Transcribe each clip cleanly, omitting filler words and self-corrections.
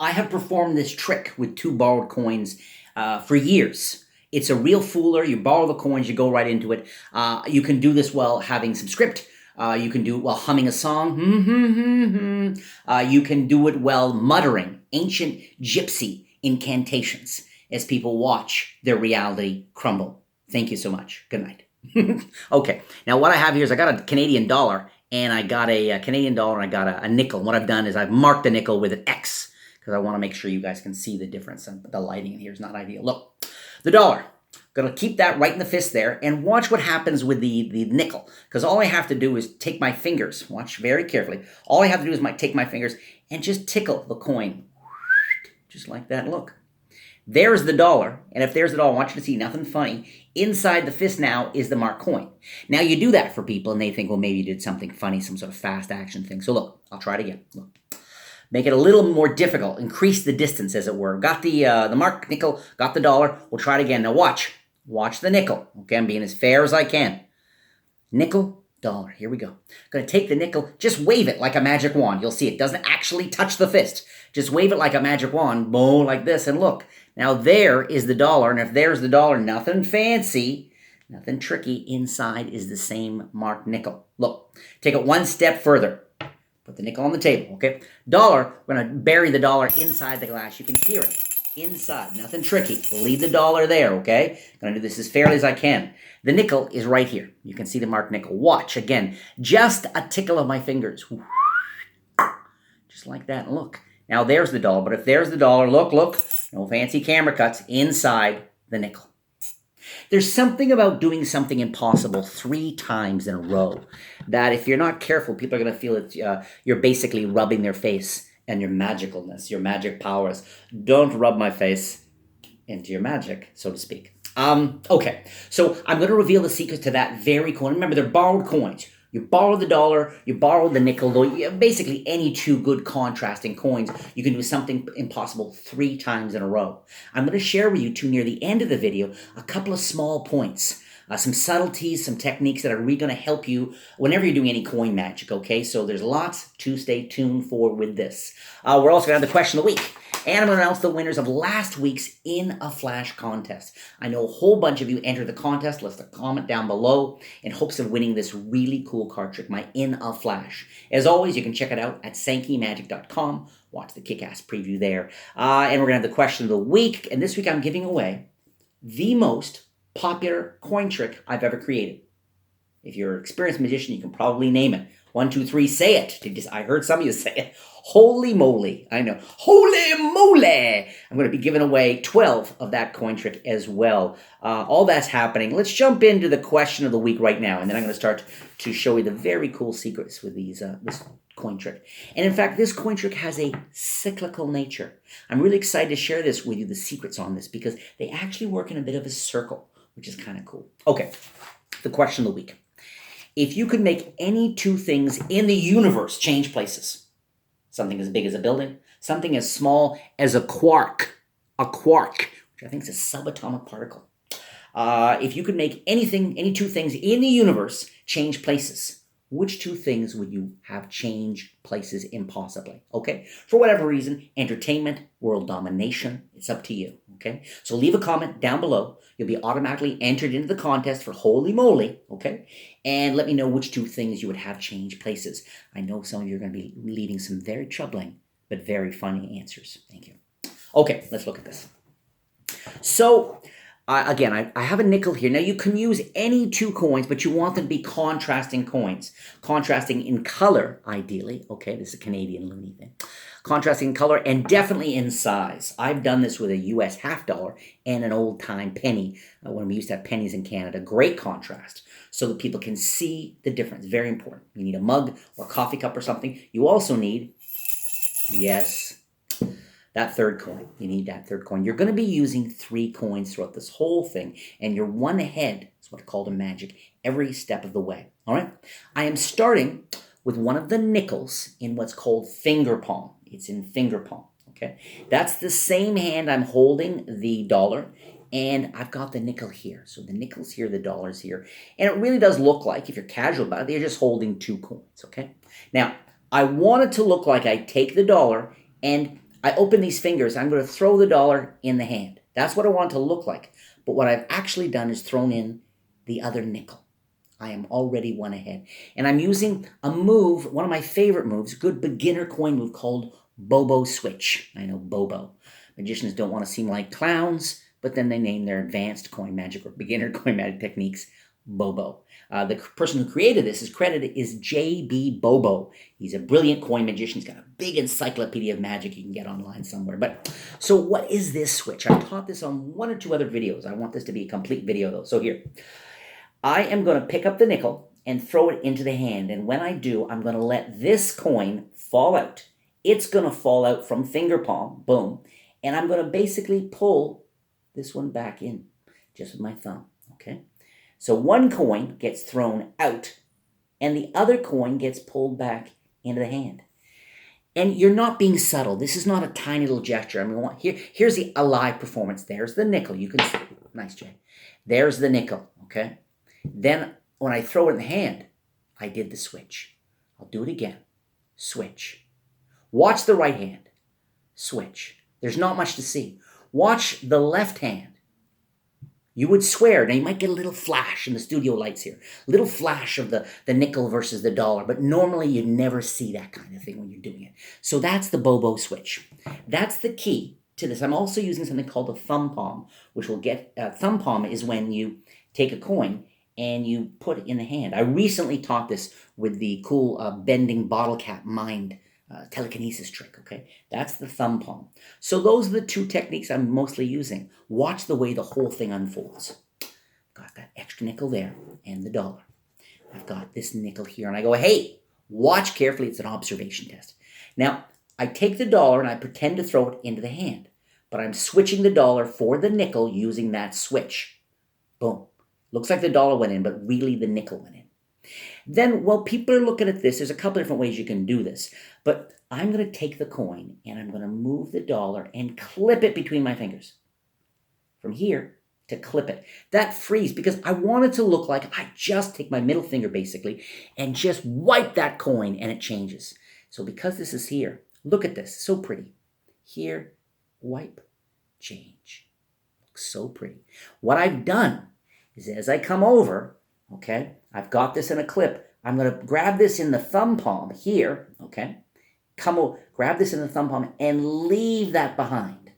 I have performed this trick with 2 borrowed coins for years. It's a real fooler. You borrow the coins, you go right into it. You can do this while having some script. You can do it while humming a song. You can do it while muttering ancient gypsy incantations as people watch their reality crumble. Thank you so much. Good night. Okay, now what I have here is I got a Canadian dollar, and I got a Canadian dollar, and I got a nickel. What I've done is I've marked the nickel with an X because I want to make sure you guys can see the difference. And the lighting in here is not ideal. Look, the dollar. Going to keep that right in the fist there and watch what happens with the nickel. Because all I have to do is take my fingers. Watch very carefully. All I have to do is take my fingers and just tickle the coin. Just like that. Look. There's the dollar. And if there's the dollar, I want you to see nothing funny. Inside the fist now is the marked coin. Now you do that for people and they think, well, maybe you did something funny, some sort of fast action thing. So look, I'll try it again. Look. Make it a little more difficult. Increase the distance, as it were. Got the marked nickel, got the dollar. We'll try it again. Now watch. Watch the nickel. Okay, I'm being as fair as I can. Nickel, dollar. Here we go. I'm going to take the nickel, just wave it like a magic wand. You'll see it doesn't actually touch the fist. Just wave it like a magic wand, boom, like this, and look. Now there is the dollar, and if there's the dollar, nothing fancy, nothing tricky. Inside is the same marked nickel. Look, take it one step further. Put the nickel on the table, okay? Dollar, we're going to bury the dollar inside the glass. You can hear it. Inside, nothing tricky. We'll leave the dollar there, okay? I'm going to do this as fairly as I can. The nickel is right here. You can see the marked nickel. Watch, again, just a tickle of my fingers. Just like that, and look. Now there's the dollar, but if there's the dollar, look, no fancy camera cuts, inside the nickel. There's something about doing something impossible 3 times in a row that if you're not careful, people are going to feel that you're basically rubbing their face and your magicalness, your magic powers. Don't rub my face into your magic, so to speak. Okay, so I'm going to reveal the secret to that very coin. Remember, they're borrowed coins. You borrow the dollar, you borrow the nickel, though basically any 2 good contrasting coins, you can do something impossible 3 times in a row. I'm going to share with you 2 near the end of the video a couple of small points. Some subtleties, some techniques that are really going to help you whenever you're doing any coin magic, okay? So there's lots to stay tuned for with this. We're also going to have the question of the week. And I'm going to announce the winners of last week's In a Flash contest. I know a whole bunch of you entered the contest. Left a comment down below in hopes of winning this really cool card trick, my In a Flash. As always, you can check it out at sankeymagic.com. Watch the kick-ass preview there. And we're going to have the question of the week. And this week I'm giving away the most popular coin trick I've ever created. If you're an experienced magician, you can probably name it. 1, 2, 3, say it. I heard some of you say it. Holy moly. I know. Holy moly. I'm going to be giving away 12 of that coin trick as well. All that's happening. Let's jump into the question of the week right now. And then I'm going to start to show you the very cool secrets with this coin trick. And in fact, this coin trick has a cyclical nature. I'm really excited to share this with you, the secrets on this, because they actually work in a bit of a circle, which is kind of cool. Okay, the question of the week. If you could make any 2 things in the universe change places, something as big as a building, something as small as a quark, which I think is a subatomic particle. If you could make any 2 things in the universe change places, which 2 things would you have change places impossibly? Okay? For whatever reason, entertainment, world domination, it's up to you. Okay? So leave a comment down below. You'll be automatically entered into the contest for Holy Moly. Okay? And let me know which 2 things you would have change places. I know some of you are going to be leaving some very troubling but very funny answers. Thank you. Okay, let's look at this. So, again, I have a nickel here. Now, you can use any 2 coins, but you want them to be contrasting coins. Contrasting in color, ideally. Okay, this is a Canadian loony thing. Contrasting in color and definitely in size. I've done this with a US $50 and an old-time penny when we used to have pennies in Canada. Great contrast so that people can see the difference. Very important. You need a mug or a coffee cup or something. You also need, yes, that 3rd coin. You need that 3rd coin. You're going to be using 3 coins throughout this whole thing, and you're 1 ahead, is what's called a magic, every step of the way. All right? I am starting with one of the nickels in what's called finger palm. It's in finger palm, okay? That's the same hand I'm holding the dollar, and I've got the nickel here. So the nickel's here, the dollar's here. And it really does look like, if you're casual about it, they're just holding 2 coins, okay? Now, I want it to look like I take the dollar and I open these fingers. I'm going to throw the dollar in the hand. That's what I want it to look like. But what I've actually done is thrown in the other nickel. I am already one ahead. And I'm using a move, one of my favorite moves, good beginner coin move called Bobo Switch. I know, Bobo. Magicians don't want to seem like clowns, but then they name their advanced coin magic or beginner coin magic techniques Bobo. The person who created this is credited is J.B. Bobo. He's a brilliant coin magician. He's got a big encyclopedia of magic you can get online somewhere. But so what is this switch? I taught this on one or two other videos. I want this to be a complete video though. So here, I am going to pick up the nickel and throw it into the hand. And when I do, I'm going to let this coin fall out. It's going to fall out from finger palm, boom. And I'm going to basically pull this one back in just with my thumb, okay? So one coin gets thrown out and the other coin gets pulled back into the hand. And you're not being subtle. This is not a tiny little gesture. I mean, here's a live performance. There's the nickel. You can see. Nice, Jay. There's the nickel, okay? Then when I throw it in the hand, I did the switch. I'll do it again. Switch. Watch the right hand. Switch. There's not much to see. Watch the left hand. You would swear, now you might get a little flash in the studio lights here, little flash of the nickel versus the dollar, but normally you never see that kind of thing when you're doing it. So that's the Bobo switch. That's the key to this. I'm also using something called a thumb palm, which will get, thumb palm is when you take a coin and you put it in the hand. I recently taught this with the cool bending bottle cap mind telekinesis trick, okay? That's the thumb palm. So those are the two techniques I'm mostly using. Watch the way the whole thing unfolds. Got that extra nickel there and the dollar. I've got this nickel here and I go, hey, watch carefully. It's an observation test. Now, I take the dollar and I pretend to throw it into the hand, but I'm switching the dollar for the nickel using that switch. Boom. Looks like the dollar went in, but really the nickel went in. Then, while people are looking at this, there's a couple different ways you can do this. But I'm going to take the coin and I'm going to move the dollar and clip it between my fingers. From here to clip it. That frees, because I want it to look like I just take my middle finger basically and just wipe that coin and it changes. So because this is here, look at this. So pretty. Here, wipe, change. Looks so pretty. What I've done is as I come over, okay, I've got this in a clip. I'm going to grab this in the thumb palm here, okay? Come over, grab this in the thumb palm and leave that behind.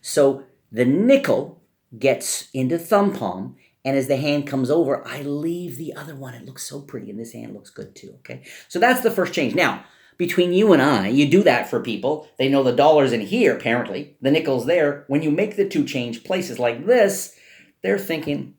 So the nickel gets into thumb palm, and as the hand comes over, I leave the other one. It looks so pretty, and this hand looks good too, okay? So that's the first change. Now, between you and I, you do that for people. They know the dollar's in here, apparently. The nickel's there. When you make the two change places like this, they're thinking,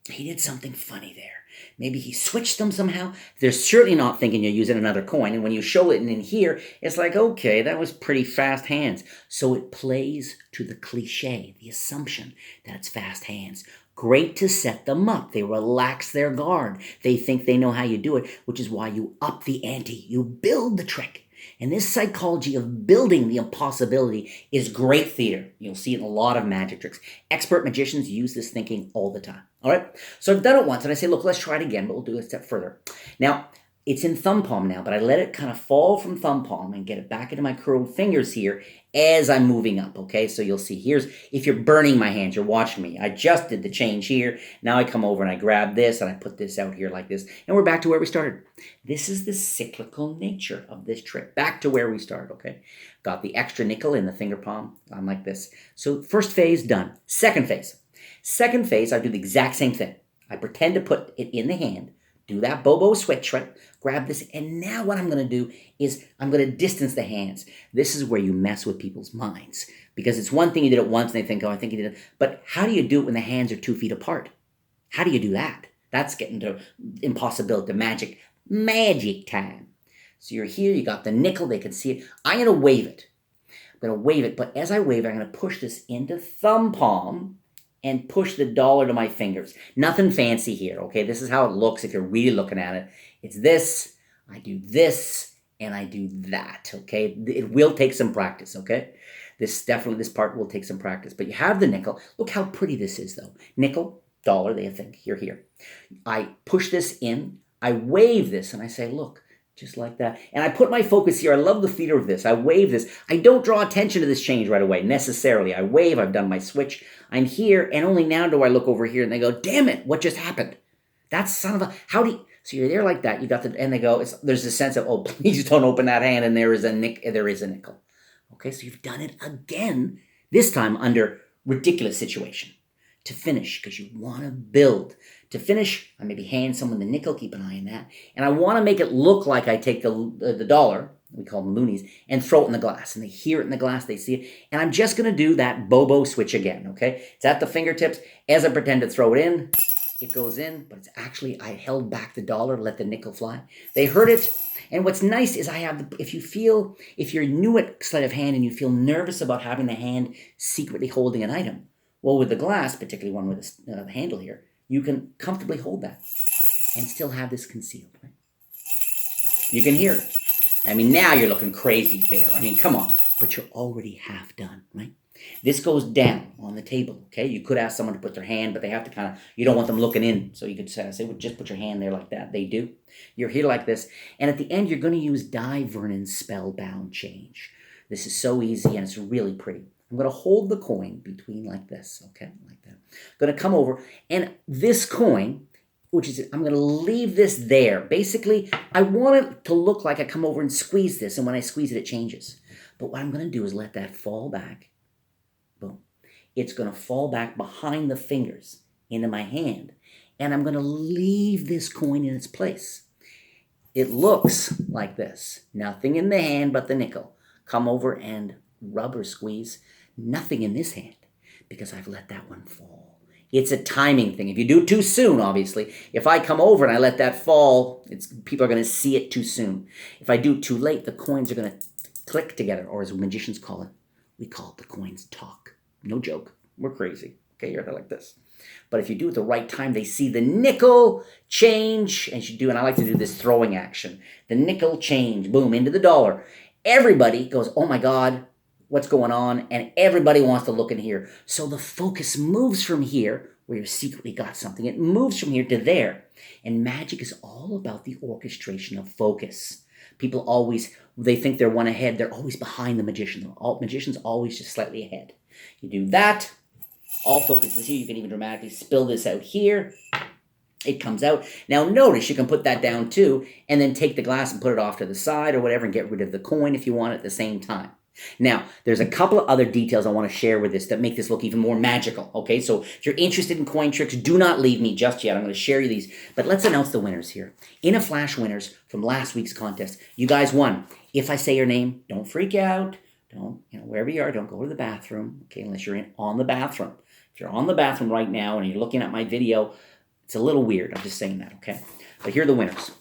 he did something funny there. Maybe he switched them somehow. They're certainly not thinking you're using another coin. And when you show it in here, it's like, okay, that was pretty fast hands. So it plays to the cliche, the assumption that it's fast hands. Great to set them up. They relax their guard. They think they know how you do it, which is why you up the ante. You build the trick. And this psychology of building the impossibility is great theater. You'll see it in a lot of magic tricks. Expert magicians use this thinking all the time. All right? So I've done it once, and I say, look, let's try it again, but we'll do it a step further. Now, it's in thumb palm now, but I let it kind of fall from thumb palm and get it back into my curled fingers here as I'm moving up, okay? So you'll see here's, if you're burning my hands, you're watching me. I just did the change here. Now I come over and I grab this and I put this out here like this, and we're back to where we started. This is the cyclical nature of this trick. Back to where we started, okay? Got the extra nickel in the finger palm. I'm like this. So first phase, done. Second phase. Second phase, I do the exact same thing. I pretend to put it in the hand, do that Bobo switch, right? Grab this, and now what I'm going to do is I'm going to distance the hands. This is where you mess with people's minds, because it's one thing you did it once and they think, oh, I think you did it. But how do you do it when the hands are 2 feet apart? How do you do that? That's getting to impossibility, magic time. So you're here, you got the nickel, they can see it. I'm going to wave it. I'm going to wave it, but as I wave it, I'm going to push this into thumb palm and push the dollar to my fingers. Nothing fancy here, okay? This is how it looks if you're really looking at it. It's this, I do this, and I do that, okay? It will take some practice, okay? This part will take some practice. But you have the nickel. Look how pretty this is, though. Nickel, dollar, they think, you're here. I push this in, I wave this, and I say, look, Just like that. And I put my focus here. I love the theater of this. I wave this. I don't draw attention to this change right away, necessarily. I wave. I've done my switch. I'm here, and only now do I look over here, and they go, damn it, what just happened? That's son of a... How do you... So you're there like that. You got the... And they go... There's a sense of, oh, please don't open that hand, and there is a nickel. Okay, so you've done it again, this time under ridiculous situation. To finish, because you want to build. To finish, I maybe hand someone the nickel, keep an eye on that. And I want to make it look like I take the dollar, we call them loonies, and throw it in the glass. And they hear it in the glass, they see it. And I'm just going to do that Bobo switch again, okay? It's at the fingertips. As I pretend to throw it in, it goes in, but it's actually, I held back the dollar, let the nickel fly. They heard it. And what's nice is I have, if you're new at sleight of hand and you feel nervous about having the hand secretly holding an item, well, with the glass, particularly one with a handle here, you can comfortably hold that and still have this concealed, right? You can hear it. I mean, now you're looking crazy fair. I mean, come on. But you're already half done, right? This goes down on the table, okay? You could ask someone to put their hand, but they have to kind of, you don't want them looking in. So you could say, well, just put your hand there like that. They do. You're here like this. And at the end, you're going to use Die Vernon's Spellbound Change. This is so easy, and it's really pretty. I'm going to hold the coin between like this, okay? Like that. I'm going to come over, and this coin, I'm going to leave this there. Basically, I want it to look like I come over and squeeze this, and when I squeeze it, it changes. But what I'm going to do is let that fall back. Boom. It's going to fall back behind the fingers into my hand, and I'm going to leave this coin in its place. It looks like this. Nothing in the hand but the nickel. Come over and rub or squeeze. Nothing in this hand because I've let that one fall. It's a timing thing. If you do it too soon, obviously, if I come over and I let that fall, people are going to see it too soon. If I do it too late, the coins are going to click together, or as magicians call it, we call it the coins talk. No joke. We're crazy. Okay, you're like this. But if you do it at the right time, they see the nickel change, and I like to do this throwing action. The nickel change, boom, into the dollar. Everybody goes, oh my God, what's going on? And everybody wants to look in here. So the focus moves from here, where you've secretly got something. It moves from here to there. And magic is all about the orchestration of focus. People always, they think they're one ahead. They're always behind the magician. Magician's always just slightly ahead. You do that. All focus is here. You can even dramatically spill this out here. It comes out. Now notice you can put that down too, and then take the glass and put it off to the side or whatever and get rid of the coin if you want at the same time. Now, there's a couple of other details I want to share with this that make this look even more magical, okay? So if you're interested in coin tricks, do not leave me just yet. I'm going to share you these. But let's announce the winners here. In a flash winners from last week's contest, you guys won. If I say your name, don't freak out. Don't, wherever you are, don't go to the bathroom, okay, unless you're on the bathroom. If you're on the bathroom right now and you're looking at my video, it's a little weird. I'm just saying that, okay? But here are the winners.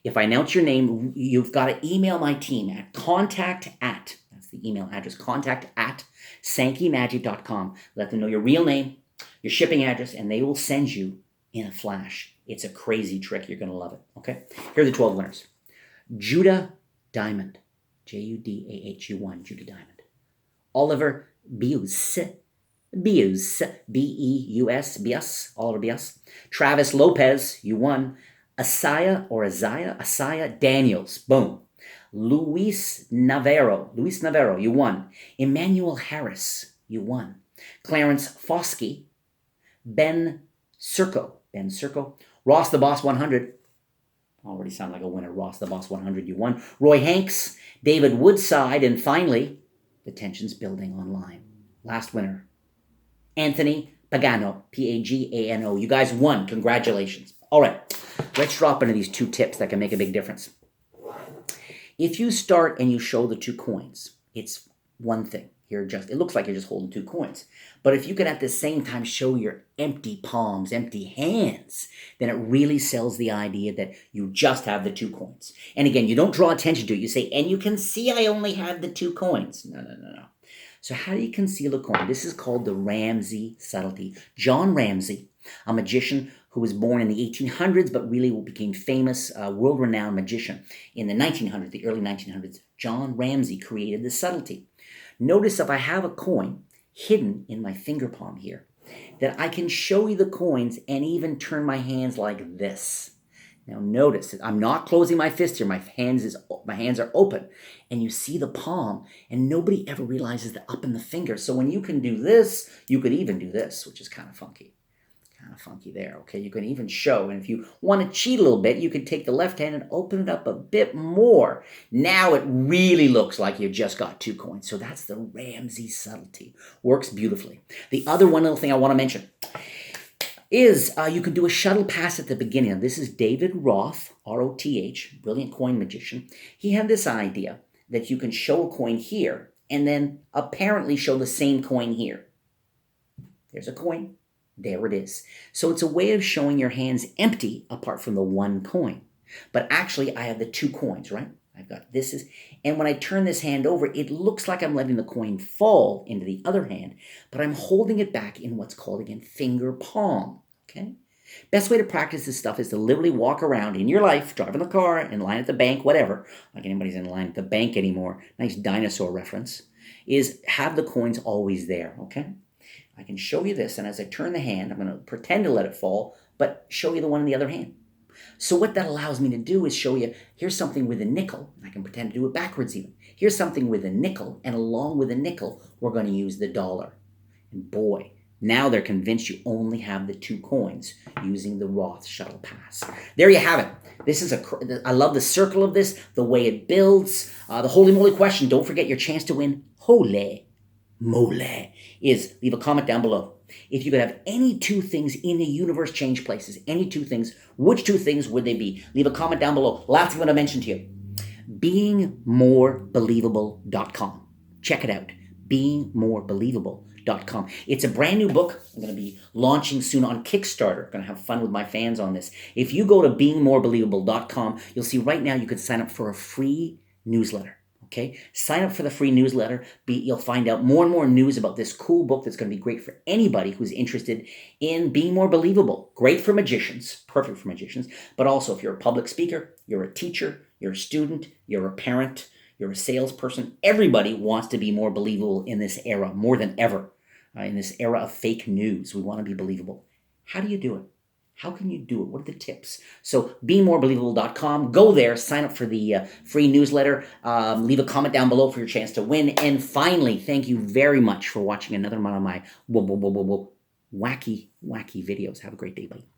If I announce your name, you've got to email my team at that's the email address, contact@sankeymagic.com. Let them know your real name, your shipping address, and they will send you in a flash. It's a crazy trick. You're going to love it, okay? Here are the 12 winners. Judah Diamond, Judahhu1, Judah Diamond. Oliver Beus, B-E-U-S, Oliver Beus. Travis Lopez, you won. Asaya Daniels, boom. Luis Navarro, you won. Emmanuel Harris, you won. Clarence Foskey, Ben Circo, Ross the Boss 100, already sound like a winner, Ross the Boss 100, you won. Roy Hanks, David Woodside, and finally, the tension's building online. Last winner, Anthony Pagano, P-A-G-A-N-O. You guys won. Congratulations. All right, let's drop into these 2 tips that can make a big difference. If you start and you show the 2 coins, it's one thing. It looks like you're just holding 2 coins. But if you can at the same time show your empty palms, empty hands, then it really sells the idea that you just have the 2 coins. And again, you don't draw attention to it. You say, and you can see I only have the 2 coins. No. So how do you conceal a coin? This is called the Ramsey subtlety. John Ramsey, a magician who was born in the 1800s, but really became famous, world-renowned magician in the 1900s, the early 1900s. John Ramsey created the subtlety. Notice if I have a coin hidden in my finger palm here, that I can show you the coins and even turn my hands like this. Now notice that I'm not closing my fist here. My hands are open. And you see the palm, and nobody ever realizes the up in the finger. So when you can do this, you could even do this, which is kind of funky. Kind of funky there, okay? You can even show, and if you want to cheat a little bit, you can take the left hand and open it up a bit more. Now it really looks like you just got 2 coins. So that's the Ramsey subtlety. Works beautifully. The other one little thing I want to mention is you can do a shuttle pass at the beginning. Now, this is David Roth, R-O-T-H, brilliant coin magician. He had this idea that you can show a coin here and then apparently show the same coin here. There's a coin. There it is. So it's a way of showing your hands empty apart from the 1 coin. But actually, I have the 2 coins, right? I've got this. And when I turn this hand over, it looks like I'm letting the coin fall into the other hand, but I'm holding it back in what's called, again, finger palm, okay? Best way to practice this stuff is to literally walk around in your life, driving the car, in line at the bank, whatever. Like anybody's in line at the bank anymore. Nice dinosaur reference. Is have the coins always there, okay? I can show you this, and as I turn the hand, I'm going to pretend to let it fall, but show you the one in the other hand. So what that allows me to do is show you, here's something with a nickel. I can pretend to do it backwards even. Here's something with a nickel, and along with a nickel, we're going to use the dollar. And boy, now they're convinced you only have the 2 coins using the Roth shuttle pass. There you have it. This is I love the circle of this, the way it builds. The holy moly question, don't forget your chance to win holy moly is leave a comment down below. If you could have any 2 things in the universe change places, any 2 things, which 2 things would they be? Leave a comment down below. Last thing I'm going to mention to you, beingmorebelievable.com. Check it out, beingmorebelievable.com. It's a brand new book. I'm going to be launching soon on Kickstarter. I'm going to have fun with my fans on this. If you go to beingmorebelievable.com, you'll see right now you could sign up for a free newsletter. Okay, sign up for the free newsletter. You'll find out more and more news about this cool book that's going to be great for anybody who's interested in being more believable. Great for magicians, perfect for magicians, but also if you're a public speaker, you're a teacher, you're a student, you're a parent, you're a salesperson. Everybody wants to be more believable in this era, more than ever. In this era of fake news, we want to be believable. How do you do it? How can you do it? What are the tips? So beingmorebelievable.com. Go there, sign up for the free newsletter. Leave a comment down below for your chance to win. And finally, thank you very much for watching another one of my wacky videos. Have a great day, buddy.